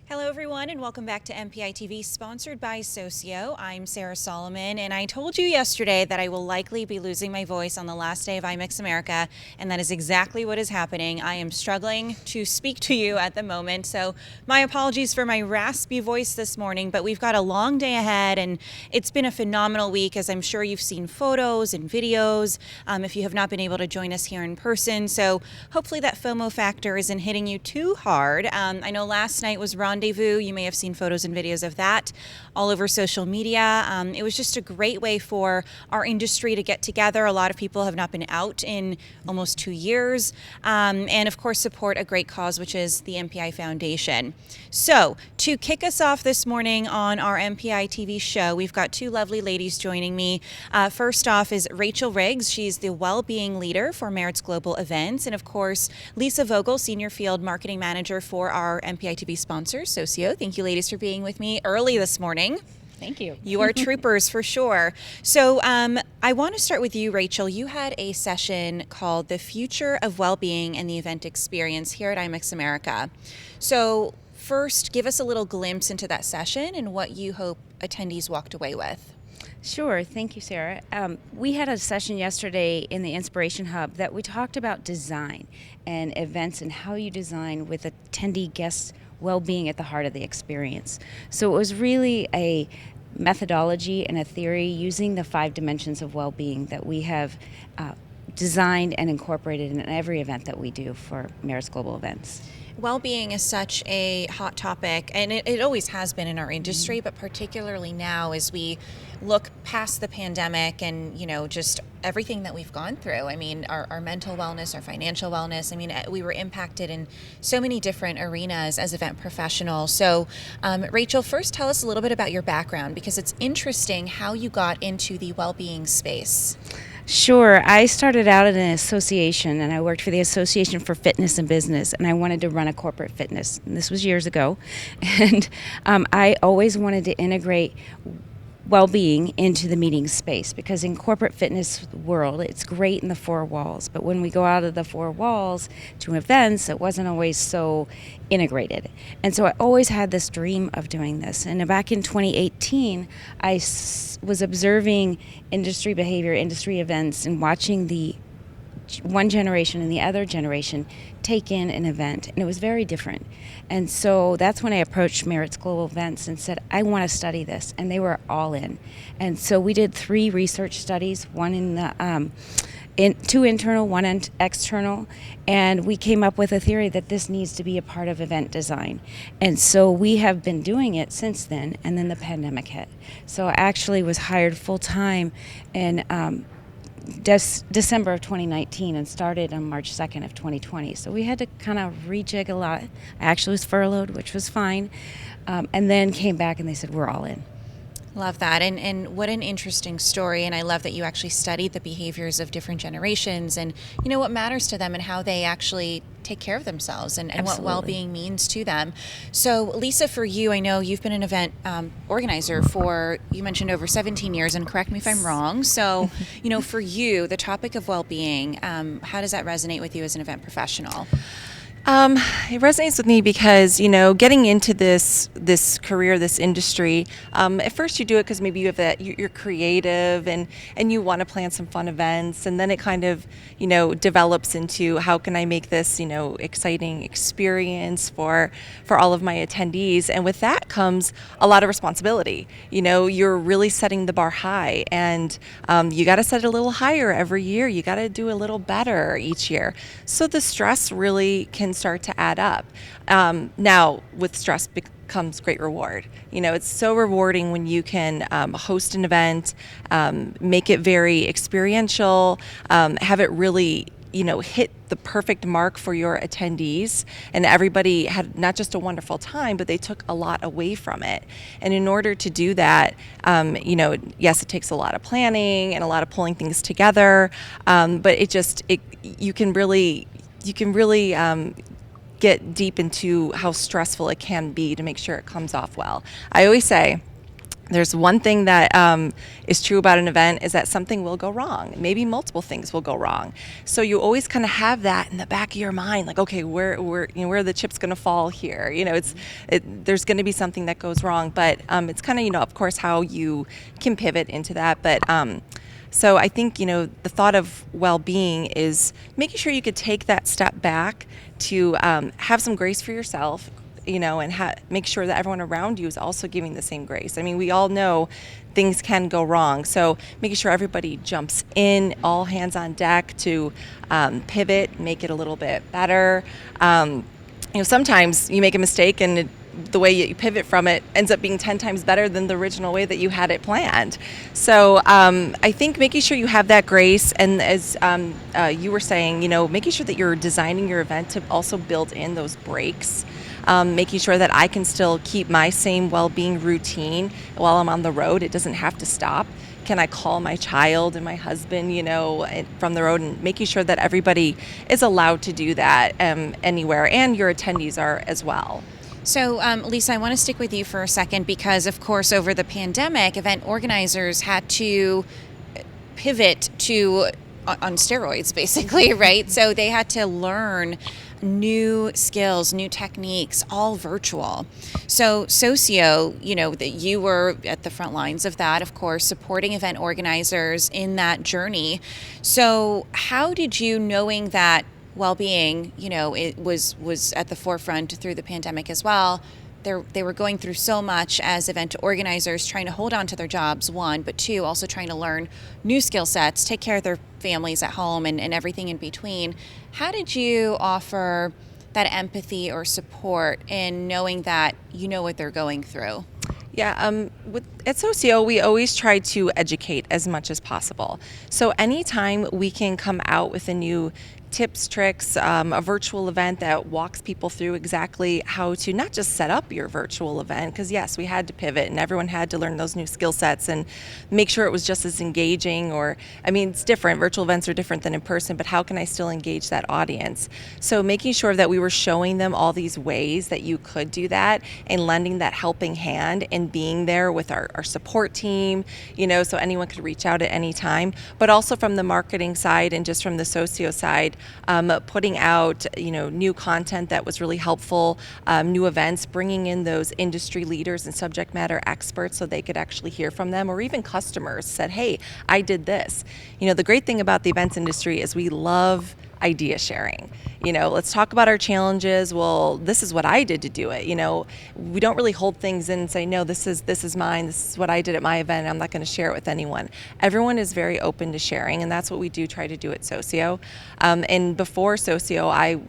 Hello everyone and welcome back to MPItv, sponsored by Socio. I'm Sarah Solomon, and I told you yesterday that I will likely be losing my voice on the last day of IMEX America, and that is exactly what is happening. I am struggling to speak to you at the moment, so my apologies for my raspy voice this morning, but we've got a long day ahead and it's been a phenomenal week, as I'm sure you've seen photos and videos if you have not been able to join us here in person. So hopefully that FOMO factor isn't hitting you too hard. I know last night was Rendezvous. You may have seen photos and videos of that all over social media. It was just a great way for our industry to get together. A lot of people have not been out in almost 2 years. And of course, support a great cause, which is the MPI Foundation. So to kick us off this morning on our MPI TV show, we've got two lovely ladies joining me. First off is Rachel Riggs. She's the Wellbeing leader for Merit's Global Events. And of course, Lisa Vogel, Senior Field Marketing Manager for our MPI TV sponsors, Socio. Thank you, ladies, for being with me early this morning. Thank you. You are troopers for sure. So I want to start with you, Rachel. You had a session called The Future of Wellbeing and the Event Experience here at IMEX America. So first, give us a little glimpse into that session and what you hope attendees walked away with. Sure. Thank you, Sarah. We had a session yesterday in the Inspiration Hub that we talked about design and events and how you design with attendee guests' well-being at the heart of the experience. So it was really a methodology and a theory using the 5 dimensions of well-being that we have designed and incorporated in every event that we do for Merit's Global Events. Well-being is such a hot topic, and it always has been in our industry, but particularly now as we look past the pandemic and, just everything that we've gone through. I mean, our mental wellness, our financial wellness. I mean, we were impacted in so many different arenas as event professionals. So, Rachel, first tell us a little bit about your background, because it's interesting how you got into the well-being space. Sure. I started out at an association, and I worked for the Association for Fitness and Business, and I wanted to run a corporate fitness. And this was years ago. And I always wanted to integrate well-being into the meeting space, because in corporate fitness world, it's great in the 4 walls. But when we go out of the 4 walls to events, it wasn't always so integrated. And so I always had this dream of doing this. And back in 2018, I was observing industry behavior, industry events, and watching the one generation and the other generation take in an event, and it was very different. And so that's when I approached Merit's Global Events and said, I want to study this, and they were all in. And so we did 3 research studies, one in the 2 internal, 1 external, and we came up with a theory that this needs to be a part of event design. And so we have been doing it since then, and then the pandemic hit. So I actually was hired full-time in December of 2019 and started on March 2nd of 2020. So we had to kind of rejig a lot. I actually was furloughed, which was fine, and then came back and they said, we're all in. Love that. And what an interesting story. And I love that you actually studied the behaviors of different generations and, what matters to them and how they actually take care of themselves and what well-being means to them. So Lisa, for you, I know you've been an event organizer for, you mentioned, over 17 years, and correct me if I'm wrong. So, for you, the topic of well-being, how does that resonate with you as an event professional? It resonates with me because, getting into this career, this industry, at first you do it because maybe you have you're creative and you want to plan some fun events, and then it kind of, develops into how can I make this, exciting experience for all of my attendees. And with that comes a lot of responsibility. You're really setting the bar high, and you got to set it a little higher every year. You got to do a little better each year. So the stress really can start to add up. Now, with stress comes great reward. It's so rewarding when you can host an event, make it very experiential, have it really, hit the perfect mark for your attendees, and everybody had not just a wonderful time, but they took a lot away from it. And in order to do that, yes, it takes a lot of planning and a lot of pulling things together, but you can really get deep into how stressful it can be to make sure it comes off well. I always say there's one thing that is true about an event is that something will go wrong. Maybe multiple things will go wrong. So you always kind of have that in the back of your mind, like, okay, where are the chips going to fall here? There's going to be something that goes wrong, but it's kind of, of course, how you can pivot into that. But so I think, the thought of well-being is making sure you could take that step back to have some grace for yourself, and make sure that everyone around you is also giving the same grace. I mean, we all know things can go wrong. So making sure everybody jumps in, all hands on deck to pivot, make it a little bit better. Sometimes you make a mistake and the way you pivot from it ends up being 10 times better than the original way that you had it planned. So I think making sure you have that grace, and as you were saying, making sure that you're designing your event to also build in those breaks. Making sure that I can still keep my same well-being routine while I'm on the road. It doesn't have to stop. Can I call my child and my husband, from the road, and making sure that everybody is allowed to do that anywhere, and your attendees are as well. So, Lisa, I want to stick with you for a second because, of course, over the pandemic, event organizers had to pivot to on steroids, basically, right? So they had to learn new skills, new techniques, all virtual. So Socio, that you were at the front lines of that, of course, supporting event organizers in that journey. So how did you, knowing that well-being, it was at the forefront through the pandemic as well, they were going through so much as event organizers, trying to hold on to their jobs, one, but two, also trying to learn new skill sets, take care of their families at home and everything in between. How did you offer that empathy or support in knowing that you know what they're going through? Yeah, at Socio, we always try to educate as much as possible. So anytime we can come out with a new tips, tricks, a virtual event that walks people through exactly how to not just set up your virtual event, because yes, we had to pivot and everyone had to learn those new skill sets and make sure it was just as engaging, it's different. Virtual events are different than in person, but how can I still engage that audience? So making sure that we were showing them all these ways that you could do that and lending that helping hand and being there with our support team, so anyone could reach out at any time, but also from the marketing side and just from the Socio side, putting out new content that was really helpful, new events, bringing in those industry leaders and subject matter experts so they could actually hear from them, or even customers said, hey, I did this. The great thing about the events industry is we love idea sharing. Let's talk about our challenges. Well, this is what I did to do it. We don't really hold things in and say, no, this is mine. This is what I did at my event. I'm not going to share it with anyone. Everyone is very open to sharing, and that's what we do try to do at Socio. And before Socio, I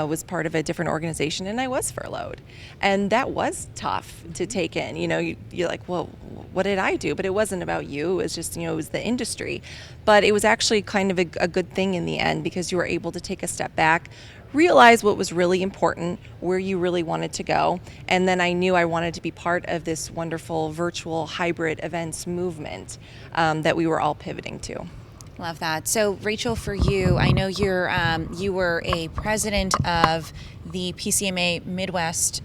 was part of a different organization, and I was furloughed, and that was tough to take in. You're like, well, what did I do? But it wasn't about you. It was just, it was the industry. But it was actually kind of a good thing in the end, because you were able to take a step back, realize what was really important, where you really wanted to go, and then I knew I wanted to be part of this wonderful virtual hybrid events movement that we were all pivoting to. Love that. So, Rachel, for you, I know you were a president of the PCMA Midwest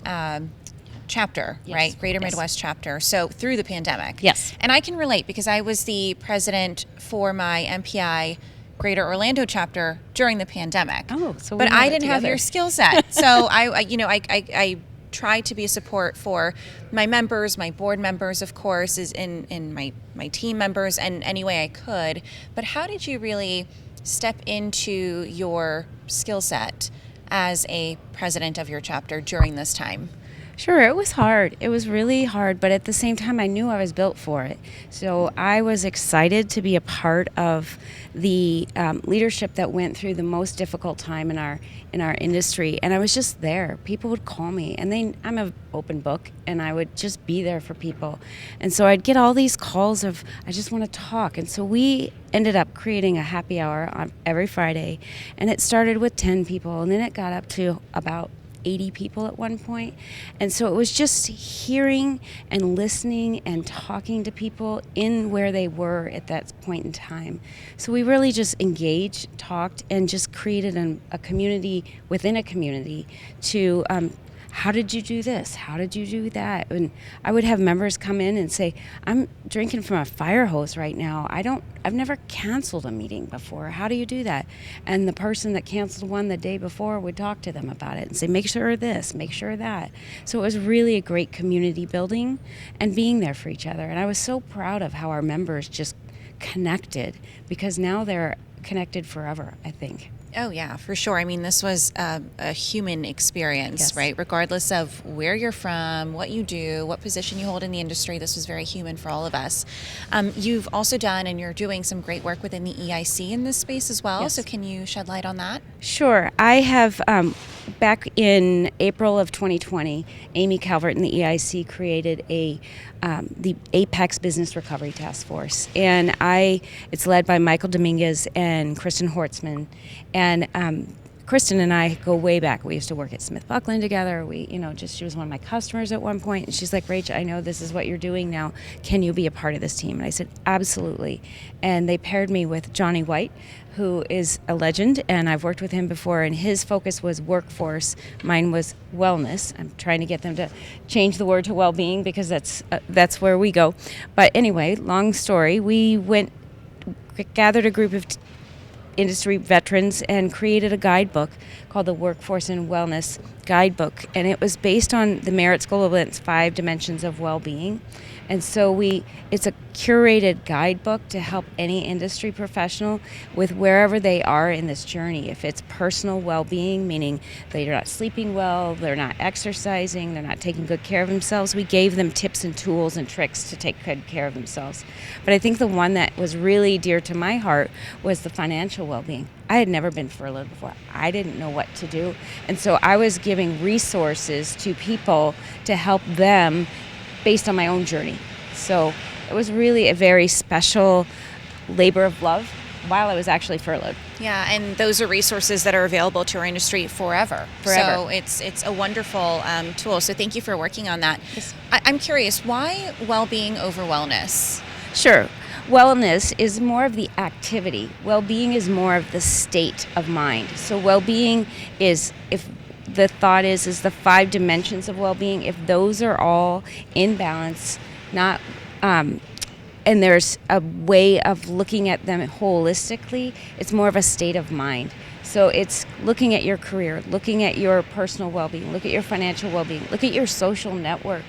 chapter, Yes. right? Greater Yes. Midwest chapter. So, through the pandemic. Yes. And I can relate because I was the president for my MPI Greater Orlando chapter during the pandemic. Oh, so we but had I it didn't have together. your skill set. So I try to be a support for my members, my board members, of course, is in my team members, and any way I could. But how did you really step into your skill set as a president of your chapter during this time? Sure, it was hard. It was really hard, but at the same time, I knew I was built for it. So I was excited to be a part of the leadership that went through the most difficult time in our industry, and I was just there. People would call me, and I'm an open book, and I would just be there for people. And so I'd get all these calls of, I just want to talk. And so we ended up creating a happy hour on every Friday, and it started with 10 people, and then it got up to about 80 people at one point. And so it was just hearing and listening and talking to people in where they were at that point in time. So we really just engaged, talked, and just created a community within a community to how did you do this? How did you do that? And I would have members come in and say, I'm drinking from a fire hose right now. I've never canceled a meeting before. How do you do that? And the person that canceled one the day before would talk to them about it and say, make sure this, make sure that. So it was really a great community building and being there for each other. And I was so proud of how our members just connected, because now they're connected forever, I think. Oh, yeah, for sure. I mean, this was a human experience, Yes. right? Regardless of where you're from, what you do, what position you hold in the industry, this was very human for all of us. You've also done, and you're doing some great work within the EIC in this space as well. Yes. So can you shed light on that? Sure. I have, back in April of 2020, Amy Calvert and the EIC created the Apex Business Recovery Task Force. And it's led by Michael Dominguez and Kristen Hortzman. And Kristen and I go way back. We used to work at Smith Buckland together. She was one of my customers at one point. And she's like, Rach, I know this is what you're doing now. Can you be a part of this team? And I said, absolutely. And they paired me with Johnny White, who is a legend, and I've worked with him before, and his focus was workforce. Mine was wellness. I'm trying to get them to change the word to well-being, because that's where we go. But anyway, long story, we gathered a group of industry veterans and created a guidebook called the Workforce and Wellness Guidebook, and it was based on the Merritt's Global Events 5 dimensions of well-being. And so it's a curated guidebook to help any industry professional with wherever they are in this journey. If it's personal well-being, meaning they're not sleeping well, they're not exercising, they're not taking good care of themselves, we gave them tips and tools and tricks to take good care of themselves. But I think the one that was really dear to my heart was the financial well-being. I had never been furloughed before. I didn't know what to do. And so I was giving resources to people to help them based on my own journey. So it was really a very special labor of love while I was actually furloughed. Yeah, and those are resources that are available to our industry forever. So it's a wonderful tool. So thank you for working on that. Yes. I'm curious, why well-being over wellness? Sure. Wellness is more of the activity. Well-being is more of the state of mind. So well-being is, if the thought is the 5 dimensions of well-being, if those are all in balance, and there's a way of looking at them holistically, it's more of a state of mind. So it's looking at your career, looking at your personal well-being, look at your financial well-being, look at your social network.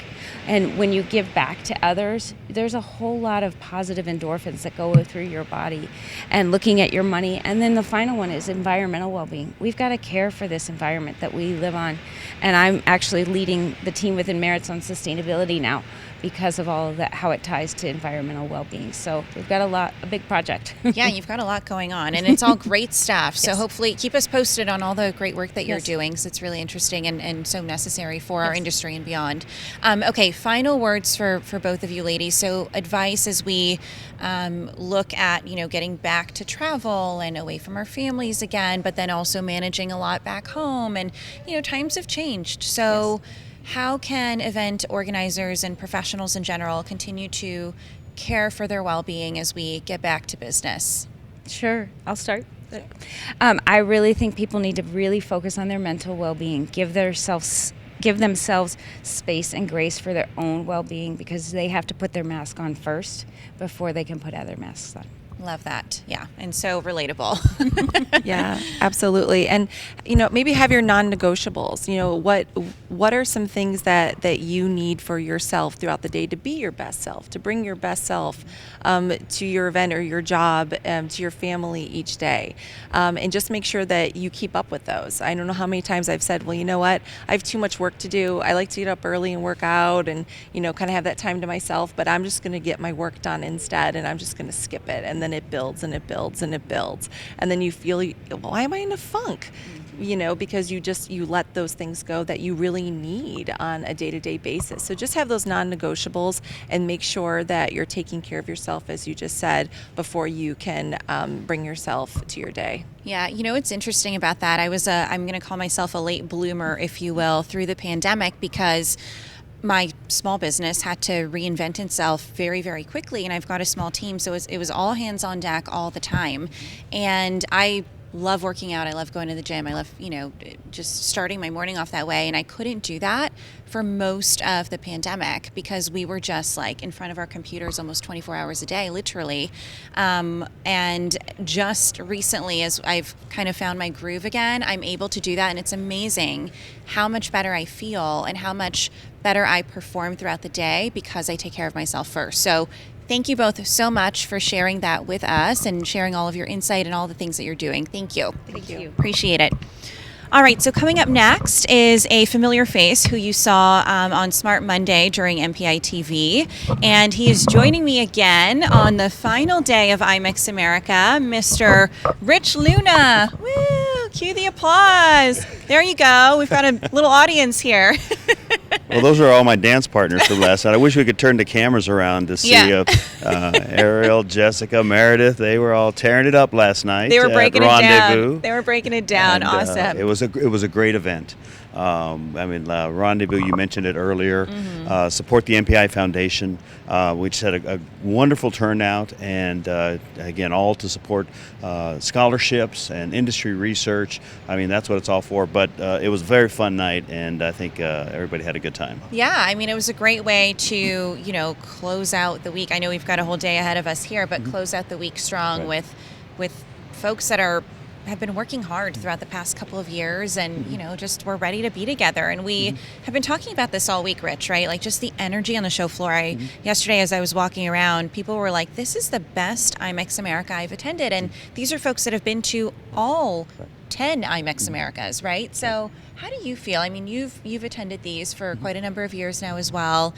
And when you give back to others, there's a whole lot of positive endorphins that go through your body, and looking at your money. And then the final one is environmental well-being. We've got to care for this environment that we live on. And I'm actually leading the team within Merritt's on sustainability now, because of all of that, how it ties to environmental well-being. So we've got a big project. Yeah, you've got a lot going on, and it's all great stuff. So Yes. hopefully keep us posted on all the great work that you're Yes. doing, because it's really interesting and so necessary for our industry and beyond. Okay, final words for both of you ladies. So advice as we look at, getting back to travel and away from our families again, but then also managing a lot back home, and, times have changed. So how can event organizers and professionals in general continue to care for their well-being as we get back to business? Sure, I'll start. I really think people need to really focus on their mental well-being, give themselves space and grace for their own well-being, because they have to put their mask on first before they can put other masks on. Love that. Yeah. And so relatable. Yeah, absolutely. And, maybe have your non-negotiables. What are some things that you need for yourself throughout the day to be your best self, to bring your best self to your event or your job, to your family each day? And just make sure that you keep up with those. I don't know how many times I've said, well, you know what? I have too much work to do. I like to get up early and work out and, kind of have that time to myself, but I'm just going to get my work done instead, and I'm just going to skip it. And then it builds and it builds and it builds. And then you feel, why am I in a funk? Because you let those things go that you really need on a day-to-day basis. So just have those non-negotiables and make sure that you're taking care of yourself, as you just said, before you can bring yourself to your day. Yeah, what's interesting about that, I'm going to call myself a late bloomer, if you will, through the pandemic, because my small business had to reinvent itself very, very quickly, and I've got a small team, so it was all hands on deck all the time. And I love working out. I love going to the gym. I love, just starting my morning off that way. And I couldn't do that for most of the pandemic because we were just like in front of our computers almost 24 hours a day, literally. And just recently, as I've kind of found my groove again, I'm able to do that. And it's amazing how much better I feel and how much better I perform throughout the day because I take care of myself first. So thank you both so much for sharing that with us and sharing all of your insight and all the things that you're doing. Thank you. Thank you. Appreciate it. All right, so coming up next is a familiar face who you saw on Smart Monday during MPItv, and he is joining me again on the final day of IMEX America, Mr. Rich Luna. Woo! Cue the applause. There you go. We've got a little audience here. Well, those are all my dance partners from last night. I wish we could turn the cameras around to see Ariel, Jessica, Meredith. They were all tearing it up last night. They were breaking it Rendezvous. down. They were breaking it down. And, awesome. It was a great event. Rendezvous, you mentioned it earlier. Support the MPI Foundation. We just had a wonderful turnout, and again, all to support scholarships and industry research. I mean, that's what it's all for. But it was a very fun night, and I think everybody had a good time. Yeah, I mean, it was a great way to, close out the week. I know we've got a whole day ahead of us here, but close out the week strong with folks that have been working hard throughout the past couple of years and, just we're ready to be together. And we have been talking about this all week, Rich, right? Like just the energy on the show floor. Yesterday, as I was walking around, people were like, this is the best IMEX America I've attended. And these are folks that have been to all 10 IMEX Americas, right? So how do you feel? I mean, you've attended these for quite a number of years now as well.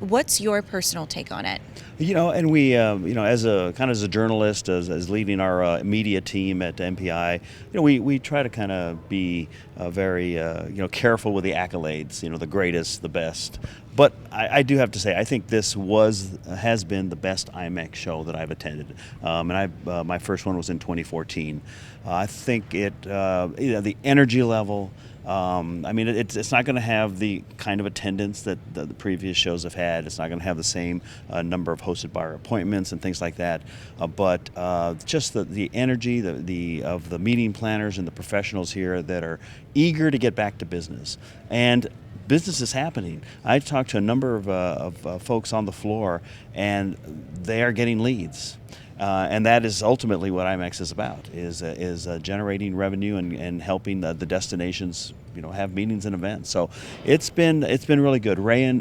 What's your personal take on it? And we, as a journalist, as leading our media team at MPI, we try to kind of be very, careful with the accolades, the greatest, the best. But I do have to say, I think this has been the best IMEX show that I've attended. And my first one was in 2014. I think the energy level. It's not going to have the kind of attendance that the previous shows have had. It's not going to have the same number of hosted bar appointments and things like that. But just the energy of the meeting planners and the professionals here that are eager to get back to business. And business is happening. I talked to a number of folks on the floor, and they are getting leads. And that is ultimately what IMEX is about, is generating revenue and helping the destinations, have meetings and events. So it's been really good. Ray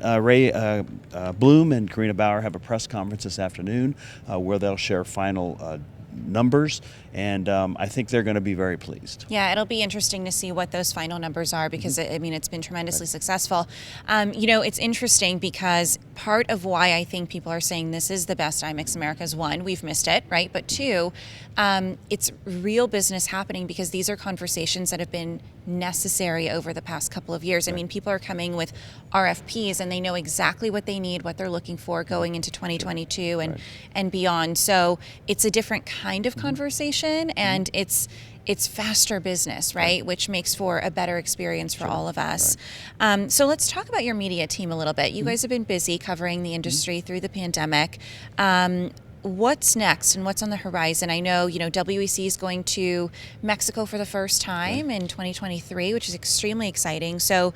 Bloom and Karina Bauer have a press conference this afternoon where they'll share final numbers, and I think they're going to be very pleased. Yeah, it'll be interesting to see what those final numbers are because it's been tremendously successful. It's interesting because part of why I think people are saying this is the best IMEX America is one, we've missed it, right? But two, it's real business happening because these are conversations that have been necessary over the past couple of years. I mean, people are coming with RFPs and they know exactly what they need, what they're looking for going into 2022 and beyond. So it's a different kind of conversation and it's faster business, right? Which makes for a better experience for all of us. So let's talk about your media team a little bit. You guys have been busy covering the industry through the pandemic. What's next and what's on the horizon? I know, WEC is going to Mexico for the first time in 2023, which is extremely exciting. So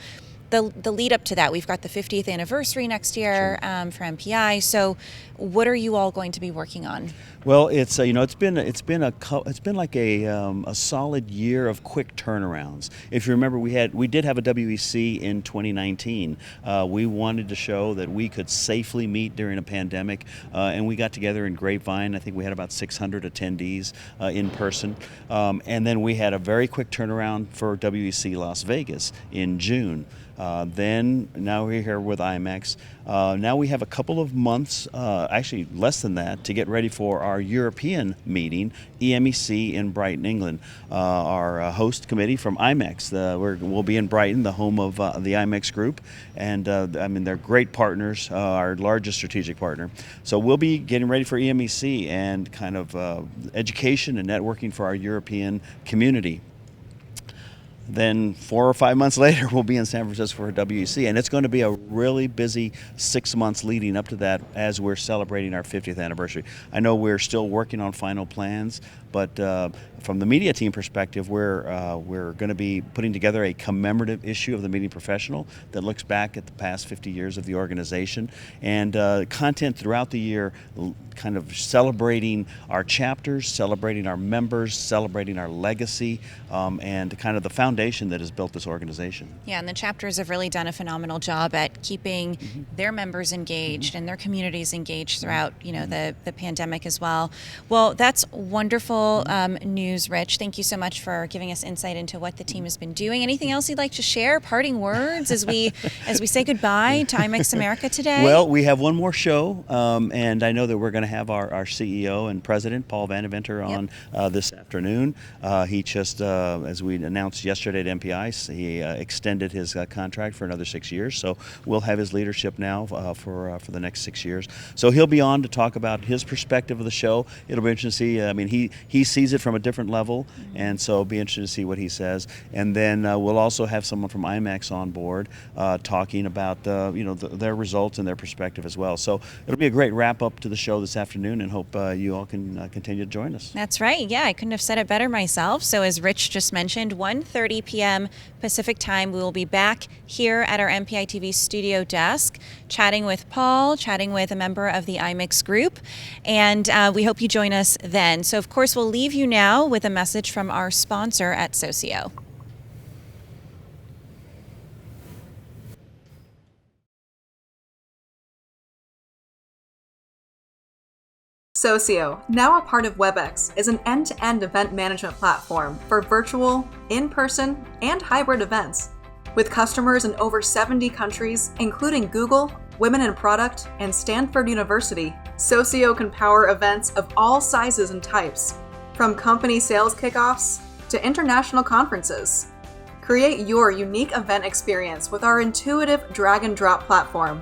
the lead up to that, we've got the 50th anniversary next year for MPI. So what are you all going to be working on? Well, it's been like a solid year of quick turnarounds. If you remember, we did have a WEC in 2019. We wanted to show that we could safely meet during a pandemic, and we got together in Grapevine. I think we had about 600 attendees in person, and then we had a very quick turnaround for WEC Las Vegas in June. Then now we're here with IMEX. Now we have a couple of months, actually less than that, to get ready for our European meeting, EMEC in Brighton, England. Our host committee from IMEX, we'll be in Brighton, the home of the IMEX group, and they're great partners, our largest strategic partner. So we'll be getting ready for EMEC and kind of education and networking for our European community. then 4 or 5 months later, we'll be in San Francisco for WEC, and it's going to be a really busy 6 months leading up to that as we're celebrating our 50th anniversary. I know we're still working on final plans, but from the media team perspective, we're going to be putting together a commemorative issue of the Meeting Professional that looks back at the past 50 years of the organization, and content throughout the year kind of celebrating our chapters, celebrating our members, celebrating our legacy, and kind of the foundation that has built this organization. Yeah, and the chapters have really done a phenomenal job at keeping their members engaged and their communities engaged throughout, the pandemic as well. Well, that's wonderful news, Rich. Thank you so much for giving us insight into what the team has been doing. Anything else you'd like to share? Parting words as we say goodbye to IMEX America today? Well, we have one more show, and I know that we're going to have our CEO and president, Paul Vandeventer, on this afternoon. He just, as we announced yesterday at MPI, he extended his contract for another 6 years. So we'll have his leadership now for the next 6 years. So he'll be on to talk about his perspective of the show. It'll be interesting to see. I mean, he sees it from a different level, and so it'll be interesting to see what he says. And then we'll also have someone from IMEX on board talking about their results and their perspective as well. So it'll be a great wrap up to the show this afternoon, and hope you all can continue to join us. That's right. Yeah, I couldn't have said it better myself. So as Rich just mentioned, 1:30 p.m. Pacific time, we will be back here at our MPItv studio desk, chatting with Paul, chatting with a member of the IMEX group, and we hope you join us then. So of course, we'll leave you now with a message from our sponsor at Socio. Socio, now a part of WebEx, is an end-to-end event management platform for virtual, in-person, and hybrid events. With customers in over 70 countries, including Google, Women in Product, and Stanford University, Socio can power events of all sizes and types, from company sales kickoffs to international conferences. Create your unique event experience with our intuitive drag-and-drop platform.